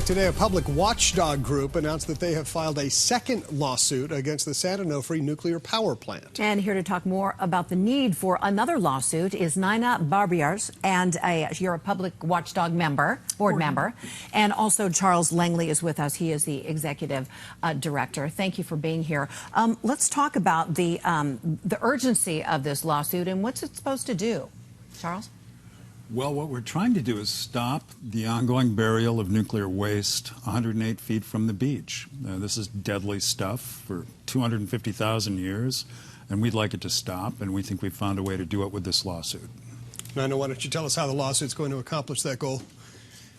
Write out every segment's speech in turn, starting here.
Today, a public watchdog group announced that they have filed a second lawsuit against the San Onofre nuclear power plant. And here to talk more about the need for another lawsuit is Nina Babiarz, and you're a public watchdog board member. And also Charles Langley is with us. He is the executive director. Thank you for being here. Let's talk about the urgency of this lawsuit and what's it supposed to do. Charles? Well, what we're trying to do is stop the ongoing burial of nuclear waste 108 feet from the beach. This is deadly stuff for 250,000 years, and we'd like it to stop, and we think we've found a way to do it with this lawsuit. Nina, why don't you tell us how the lawsuit's going to accomplish that goal?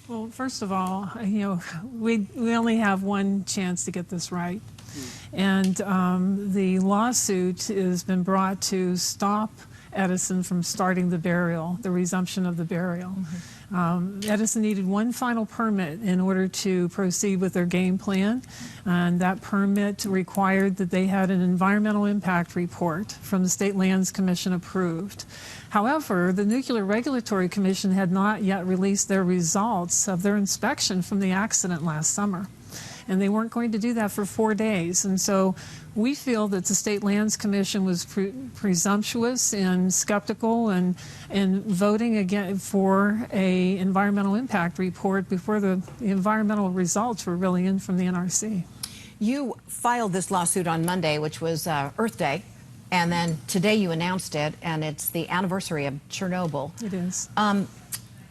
Well, first of all, we only have one chance to get this right. And the lawsuit has been brought to stop Edison from starting the burial, the resumption of the burial. Edison needed one final permit in order to proceed with their game plan, and that permit required that they had an environmental impact report from the State Lands Commission approved. However, the Nuclear Regulatory Commission had not yet released their results of their inspection from the accident last summer. And they weren't going to do that for 4 days. And so we feel that the State Lands Commission was presumptuous and skeptical and voting again for a environmental impact report before the environmental results were really in from the NRC. You filed this lawsuit on Monday, which was Earth Day, and then today you announced it, and it's the anniversary of Chernobyl. It is.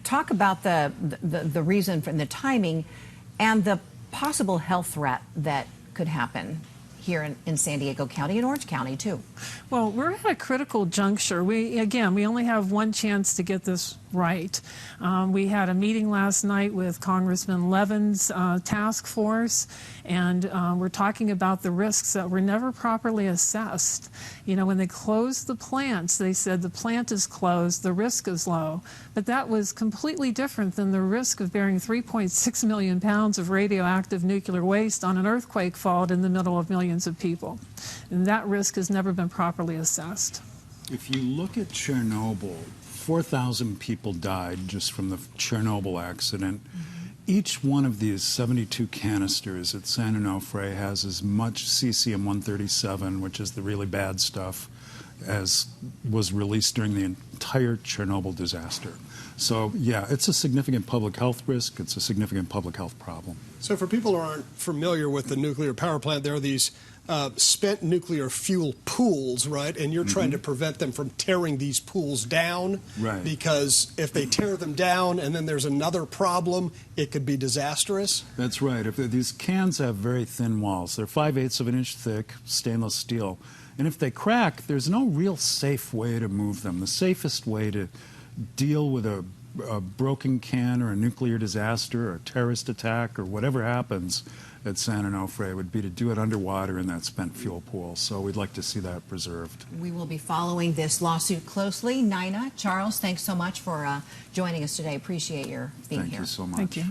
Talk about the reason for the timing and the possible health threat that could happen here in San Diego County and Orange County, too. Well, we're at a critical juncture. We only have one chance to get this right. We had a meeting last night with Congressman Levin's task force, and we're talking about the risks that were never properly assessed. You know, when they closed the plants, they said the plant is closed, the risk is low. But that was completely different than the risk of bearing 3.6 million pounds of radioactive nuclear waste on an earthquake fault in the middle of millions of people. And that risk has never been properly assessed. If you look at Chernobyl, 4,000 people died just from the Chernobyl accident. Each one of these 72 canisters at San Onofre has as much cesium-137, which is the really bad stuff, as was released during the entire Chernobyl disaster. So, yeah, it's a significant public health risk. It's a significant public health problem. So for people who aren't familiar with the nuclear power plant, there are these spent nuclear fuel pools, right? And you're trying to prevent them from tearing these pools down. Right. Because if they tear them down and then there's another problem, it could be disastrous. That's right. These cans have very thin walls. They're 5/8 of an inch thick, stainless steel. And if they crack, there's no real safe way to move them. The safest way to deal with a broken can or a nuclear disaster or a terrorist attack or whatever happens at San Onofre would be to do it underwater in that spent fuel pool. So we'd like to see that preserved. We will be following this lawsuit closely. Nina, Charles, thanks so much for joining us today. Appreciate your being here. Thank you so much. Thank you.